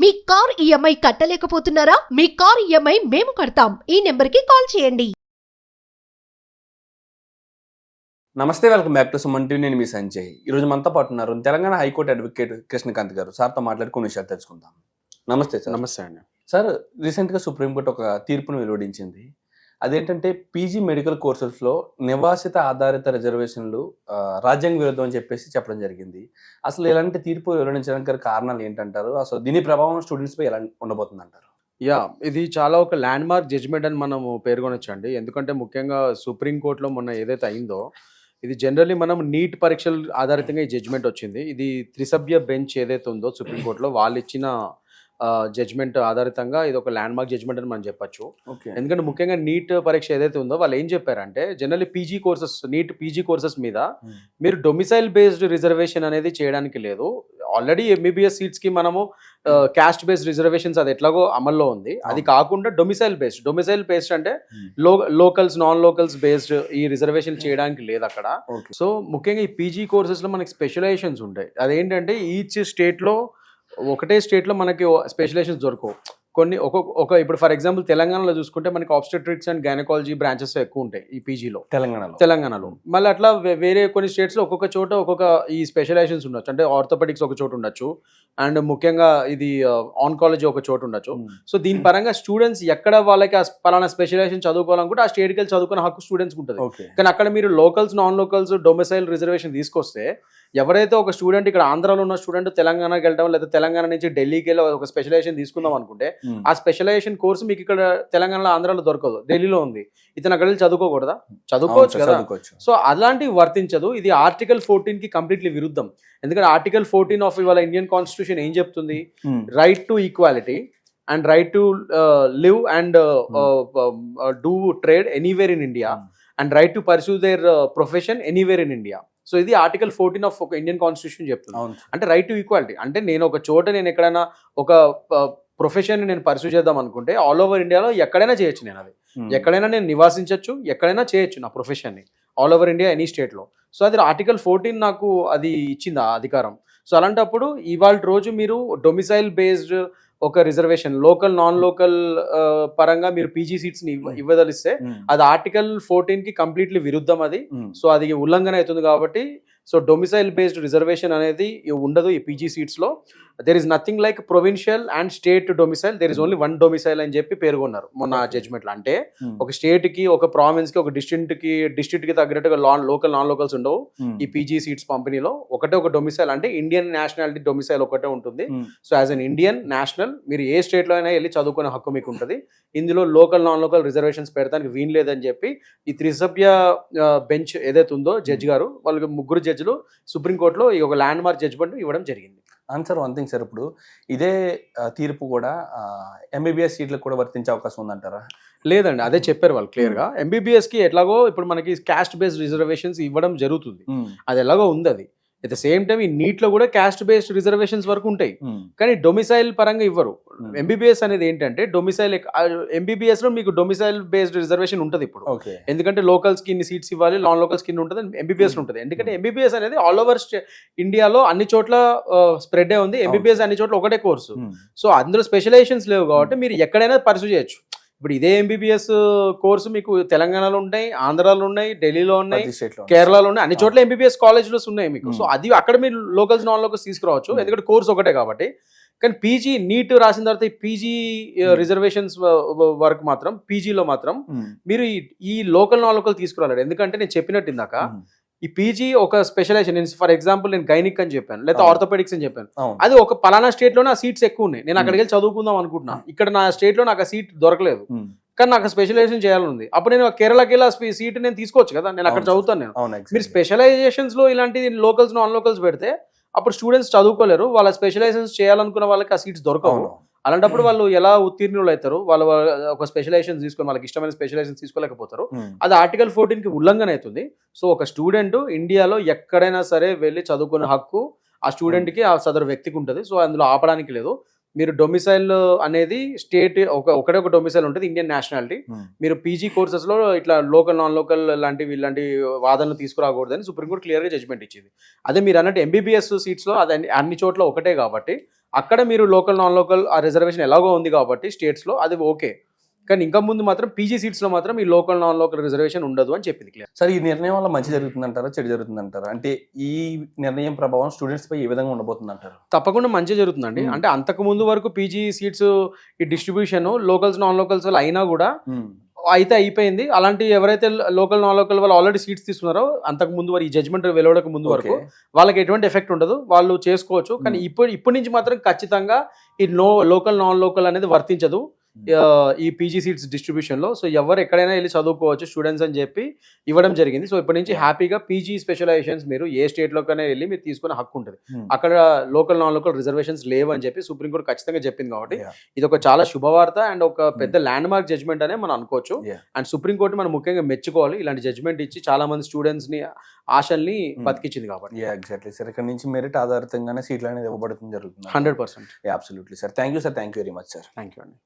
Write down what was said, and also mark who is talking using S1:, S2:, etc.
S1: మీ car EMI కట్టలేకపోతున్నారా? మీ car EMI మేము కడతాం. ఈ నెంబర్కి కాల్ చేయండి.
S2: నమస్తే, welcome back to Suman TV. నేను మీ సంజయ్. ఈరోజు మనతో పాటు ఉన్నారు తెలంగాణ హైకోర్టు అడ్వకేట్ కృష్ణకాంత్ గారు. సార్తో మాట్లాడి కొన్ని విషయాలు తెలుసుకుందాం. నమస్తే సార్.
S3: నమస్తే అండి.
S2: సార్, రీసెంట్గా సుప్రీంకోర్టు ఒక తీర్పును వెలువడించింది. అదేంటంటే పీజీ మెడికల్ కోర్సెస్లో నివాసిత ఆధారిత రిజర్వేషన్లు రాజ్యాంగ విరుద్ధం అని చెప్పడం జరిగింది. అసలు ఇలాంటి తీర్పు వెలువడించడానికి గల కారణాలు ఏంటంటారు? అసలు దీని ప్రభావం స్టూడెంట్స్పై ఎలా ఉండబోతుంది అంటారు?
S3: ఇది చాలా ఒక ల్యాండ్ మార్క్ జడ్జ్మెంట్ అని మనము పేర్కొనొచ్చండి. ఎందుకంటే ముఖ్యంగా సుప్రీంకోర్టులో మొన్న ఏదైతే అయిందో, ఇది జనరల్లీ మనం నీట్ పరీక్షలు ఆధారితంగా ఈ జడ్జ్మెంట్ వచ్చింది. ఇది త్రిసభ్య బెంచ్ ఏదైతే ఉందో సుప్రీంకోర్టులో వాళ్ళు ఇచ్చిన జడ్జ్మెంట్ ఆధారితంగా ఇది ఒక ల్యాండ్ మార్క్ జడ్జ్మెంట్ అని మనం చెప్పొచ్చు. ఎందుకంటే ముఖ్యంగా నీట్ పరీక్ష ఏదైతే ఉందో వాళ్ళు ఏం చెప్పారంటే, generally PG courses, NEET PG courses మీద మీరు డొమిసైల్ బేస్డ్ రిజర్వేషన్ అనేది చేయడానికి లేదు. ఆల్రెడీ ఎంబీబీఎస్ సీట్స్కి మనము క్యాస్ట్ బేస్డ్ రిజర్వేషన్స్ అది ఎట్లాగో అమల్లో ఉంది. అది కాకుండా డొమిసైల్ బేస్డ్ అంటే లోకల్స్ నాన్ లోకల్స్ బేస్డ్ ఈ రిజర్వేషన్ చేయడానికి లేదు అక్కడ. సో ముఖ్యంగా ఈ పీజీ కోర్సెస్లో మనకి స్పెషలైజేషన్స్ ఉంటాయి. అదేంటంటే ఈచ్ స్టేట్లో ఒకటే స్టేట్లో మనకి స్పెషలైజేషన్స్ దొరకవు. కొన్ని ఇప్పుడు ఫర్ ఎగ్జాంపుల్ తెలంగాణలో చూసుకుంటే మనకి ఆబ్స్టెట్రిక్స్ అండ్ గైనకాలజీ బ్రాంచెస్ ఎక్కువ ఉంటాయి ఈ పీజీలో తెలంగాణలో. మళ్ళీ అట్లా వేరే కొన్ని స్టేట్స్లో ఒక్కొక్క చోట ఒక్కొక్క ఈ స్పెషలైజేషన్స్ ఉండొచ్చు. అంటే ఆర్థోపెడిక్స్ ఒక చోటు ఉండొచ్చు, అండ్ ముఖ్యంగా ఇది ఆన్కాలజీ ఒక చోటు ఉండొచ్చు. సో దీని పరంగా స్టూడెంట్స్ ఎక్కడ వాళ్ళకి ఆ పలానా స్పెషలైజేషన్ చదువుకోవాలనుకుంటే ఆ స్టేట్కి వెళ్ళి చదువుకునే హక్కు స్టూడెంట్స్ ఉంటుంది. కానీ అక్కడ మీరు locals non locals domicile reservation తీసుకొస్తే ఎవరైతే ఒక స్టూడెంట్ ఇక్కడ ఆంధ్రాలో ఉన్న స్టూడెంట్ తెలంగాణకి వెళ్ళడం, లేదా తెలంగాణ నుంచి ఢిల్లీకి వెళ్ళి ఒక స్పెషలైజేషన్ తీసుకుందాం అనుకుంటే ఆ స్పెషలైజేషన్ కోర్సు మీకు ఇక్కడ తెలంగాణలో ఆంధ్రాలో దొరకదు, ఢిల్లీలో ఉంది. ఇతను అక్కడ వెళ్ళి చదువుకోకూడదా? చదువుకోవచ్చు కదా. సో అలాంటివి వర్తించదు. ఇది ఆర్టికల్ 14 కి కంప్లీట్లీ విరుద్ధం. ఎందుకంటే ఆర్టికల్ 14 ఆఫ్ ఇవాళ ఇండియన్ కాన్స్టిట్యూషన్ ఏం చెప్తుంది? Right to equality and right to live and do trade anywhere in India and right to pursue there profession anywhere in India. So ఇది ఆర్టికల్ 14 ఆఫ్ ఒక Indian constitution చెప్తుంది. అంటే right to equality అంటే నేను ఒక చోట నేను ఎక్కడైనా ఒక ప్రొఫెషన్ నేను పర్సూ చేద్దాం అనుకుంటే ఆల్ ఓవర్ ఇండియాలో ఎక్కడైనా చేయొచ్చు. నేను అది ఎక్కడైనా నేను నివాసించవచ్చు, ఎక్కడైనా చేయొచ్చు నా ప్రొఫెషన్ని ఆల్ ఓవర్ ఇండియా ఎనీ స్టేట్లో. సో అది ఆర్టికల్ 14 నాకు అది ఇచ్చింది ఆ అధికారం. సో అలాంటప్పుడు ఇవాళ రోజు మీరు డొమిసైల్ బేస్డ్ ఒక రిజర్వేషన్ లోకల్ నాన్ లోకల్ పరంగా మీరు పీజీ సీట్స్ ని ఇవ్వదలిస్తే అది ఆర్టికల్ 14 కి కంప్లీట్లీ విరుద్ధం అది. సో అది ఉల్లంఘన అవుతుంది. కాబట్టి సో డొమిసైల్ బేస్డ్ రిజర్వేషన్ అనేది ఉండదు ఈ పీజీ సీట్స్ లో. There is nothing like provincial and state domicile, there is only one domicile అని చెప్పి పేర్కొన్నారు మొన్న జడ్జ్మెంట్ లో. అంటే ఒక స్టేట్ కి, ఒక ప్రావిన్స్ కి, ఒక డిస్ట్రిక్ట్ కి తగ్గట్టుగా లోకల్ నాన్ లోకల్స్ ఉండవు ఈ పీజీ సీట్స్ పంపిణీలో. ఒకటే ఒక డొమిసైల్ అంటే ఇండియన్ నేషనాలిటీ డొమిసైల్ ఒకటే ఉంటుంది. So as an Indian national మీరు ఏ స్టేట్ లో అయినా వెళ్ళి చదువుకునే హక్కు మీకు ఉంటుంది. ఇందులో లోకల్ నాన్ లోకల్ రిజర్వేషన్స్ పెడతానికి వీలు లేదని చెప్పి ఈ త్రిసభ్య బెంచ్ ఏదైతే ఉందో జడ్జి గారు, వాళ్ళకి ముగ్గురు జడ్జిలు సుప్రీంకోర్టులో ఈ ఒక ల్యాండ్ మార్క్ జడ్జ్మెంట్ ఇవ్వడం జరిగింది.
S2: ఆన్సర్ వన్ థింగ్ సార్, ఇప్పుడు ఇదే తీర్పు కూడా ఎంబీబీఎస్ సీట్లకు కూడా వర్తించే అవకాశం ఉందంటారా?
S3: లేదండి, అదే చెప్పారు వాళ్ళు క్లియర్ గా. ఎంబీబీఎస్ కి ఎట్లాగో ఇప్పుడు మనకి క్యాస్ట్ బేస్డ్ రిజర్వేషన్స్ ఇవ్వడం జరుగుతుంది, అది ఎలాగో ఉంది. అది అట్ ద సేమ్ టైం ఈ నీట్ లో కూడా క్యాస్ట్ బేస్డ్ రిజర్వేషన్స్ వరకు ఉంటాయి, కానీ డొమిసైల్ పరంగా ఇవ్వరు. ఎంబీబీఎస్ అనేది ఏంటంటే డొమిసైల్, ఎంబీబీఎస్ లో మీకు డొమిసైల్ బేస్డ్ రిజర్వేషన్ ఉంటుంది ఇప్పుడు. ఎందుకంటే లోకల్స్ కి ఇన్ని సీట్స్ ఇవ్వాలి, నాన్ లోకల్స్ కి ఉంటుంది, ఎంబీబీఎస్ ఉంటుంది. ఎందుకంటే ఎంబీబీఎస్ అనేది ఆల్ ఓవర్ ఇండియాలో అన్ని చోట్ల స్ప్రెడ్ ఉంది. ఎంబీబీఎస్ అన్ని చోట్ల ఒకటే కోర్సు. సో అందులో స్పెషలైజేషన్స్ లేవు కాబట్టి మీరు ఎక్కడైనా పర్సూ చేయొచ్చు. ఇప్పుడు ఇదే ఎంబీబీఎస్ కోర్సు మీకు తెలంగాణలో ఉన్నాయి, ఆంధ్రాలో ఉన్నాయి, ఢిల్లీలో ఉన్నాయి, కేరళలో ఉన్నాయి, అన్ని చోట్ల ఎంబీబీఎస్ కాలేజెస్ ఉన్నాయి మీకు. సో అది అక్కడ మీరు లోకల్స్ నాన్ లోకల్స్ తీసుకురావచ్చు, ఎందుకంటే కోర్సు ఒకటే కాబట్టి. కానీ పీజీ నీట్ రాసిన తర్వాత ఈ పీజీ రిజర్వేషన్స్ వరకు మాత్రం పీజీలో మాత్రం మీరు ఈ లోకల్ నాన్ లోకల్ తీసుకురాలేరు. ఎందుకంటే నేను చెప్పినట్టు ఇందాక ఈ పీజీ ఒక స్పెషలైజేషన్. నేను ఫర్ ఎగ్జాంపుల్ నేను గైనిక్ అని చెప్పాను, లేదా ఆర్థోపెడిక్స్ అని చెప్పాను. అది ఒక పలానా స్టేట్ లోనే ఆ సీట్స్ ఎక్కువ ఉన్నాయి, నేను అక్కడికి వెళ్ళి చదువుకుందాం అనుకుంటున్నా. ఇక్కడ నా స్టేట్ లో నాకు ఆ సీట్ దొరకలేదు, కానీ నాకు స్పెషలైజేషన్ చేయాలని. అప్పుడు నేను కేరళకి వెళ్ళి ఆ సీట్ నేను తీసుకోవచ్చు కదా, నేను అక్కడ చదువుతాను. నేను మీరు స్పెషలైజేషన్స్ లో ఇలాంటి లోకల్స్ నాన్ లోకల్స్ పెడితే అప్పుడు స్టూడెంట్స్ చదువుకోలేరు, వాళ్ళ స్పెషలైజేషన్స్ చేయాలనుకున్న వాళ్ళకి ఆ సీట్స్ దొరకవు. అలాంటప్పుడు వాళ్ళు ఎలా ఉత్తీర్ణులు అవుతారు? వాళ్ళు ఒక స్పెషలైజేషన్ తీసుకొని వాళ్ళకి ఇష్టమైన స్పెషలైజేషన్ తీసుకోలేకపోతారు. అది ఆర్టికల్ 14 కి ఉల్లంఘన అవుతుంది. సో ఒక స్టూడెంట్ ఇండియాలో ఎక్కడైనా సరే వెళ్ళి చదువుకునే హక్కు ఆ స్టూడెంట్కి, ఆ సదరు వ్యక్తికి ఉంటుంది. సో అందులో ఆపడానికి లేదు. మీరు డొమిసైల్ అనేది స్టేట్ ఒకటే ఒక డొమిసైల్ ఉంటుంది, ఇండియన్ నేషనాలిటీ. మీరు పీజీ కోర్సెస్లో ఇట్లా లోకల్ నాన్ లోకల్ ఇలాంటి వాదనలు తీసుకురాకూడదని సుప్రీంకోర్టు క్లియర్గా జడ్జ్మెంట్ ఇచ్చింది. అదే మీరు అన్నట్టు ఎంబీబీఎస్ సీట్స్లో అది అన్ని చోట్ల ఒకటే కాబట్టి అక్కడ మీరు లోకల్ నాన్ లోకల్ ఆ రిజర్వేషన్ ఎలాగో ఉంది కాబట్టి స్టేట్స్లో అది ఓకే, కానీ ఇంకా ముందు మాత్రం పీజీ సీట్స్లో మాత్రం ఈ లోకల్ నాన్ లోకల్ రిజర్వేషన్ ఉండదు అని చెప్పింది క్లియర్.
S2: సార్ ఈ నిర్ణయం వల్ల మంచి జరుగుతుందంటారా, చెడు జరుగుతుందంటారా? అంటే ఈ నిర్ణయం ప్రభావం స్టూడెంట్స్ పై ఏ విధంగా ఉండబోతుందంటారు?
S3: తప్పకుండా మంచి జరుగుతుందండి. అంటే అంతకు ముందు వరకు పీజీ సీట్స్ ఈ డిస్ట్రిబ్యూషన్ లోకల్స్ నాన్ లోకల్స్ వల్ల అయినా కూడా అయితే అయిపోయింది. అలాంటి ఎవరైతే లోకల్ నాన్ లోకల్ వాళ్ళు ఆల్రెడీ సీట్స్ తీసుకున్నారో అంతకు ముందు వరకు ఈ జడ్జ్మెంట్ వెలువడక ముందు వరకు వాళ్ళకి ఎటువంటి ఎఫెక్ట్ ఉండదు, వాళ్ళు చేసుకోవచ్చు. కానీ ఇప్పటి నుంచి మాత్రం ఖచ్చితంగా ఈ లోకల్ నాన్ లోకల్ అనేది వర్తించదు ఈ పీజీ సీట్స్ డిస్ట్రిబ్యూషన్లో. సో ఎవరు ఎక్కడైనా వెళ్ళి చదువుకోవచ్చు స్టూడెంట్స్ అని చెప్పి ఇవ్వడం జరిగింది. సో ఇప్పటి నుంచి హ్యాపీగా పీజీ స్పెషలైజేషన్స్ మీరు ఏ స్టేట్లోకైనా వెళ్ళి మీరు తీసుకునే హక్కు ఉంటుంది. అక్కడ లోకల్ నాన్ లోకల్ రిజర్వేషన్స్ లేవు అని చెప్పి సుప్రీంకోర్టు ఖచ్చితంగా చెప్పింది. కాబట్టి ఇది ఒక చాలా శుభవార్త అండ్ ఒక పెద్ద ల్యాండ్ మార్క్ జడ్జ్మెంట్ అనే మనం అనుకోవచ్చు. అండ్ సుప్రీంకోర్టు మనం ముఖ్యంగా మెచ్చుకోవాలి, ఇలాంటి జడ్జ్మెంట్ ఇచ్చి చాలా మంది స్టూడెంట్స్ ని ఆశల్ని బతికించింది కాబట్టి.
S2: ఎగ్జాక్ట్లీ సార్, ఇక్కడ నుంచి మెరిట్ ఆధారితంగానే సీట్లు అనేది ఇవ్వబడుతుంది జరుగుతుంది.
S3: 100%.
S2: Absolutely sir. Thank you sir, thank you very much sir.
S3: Thank you అండి.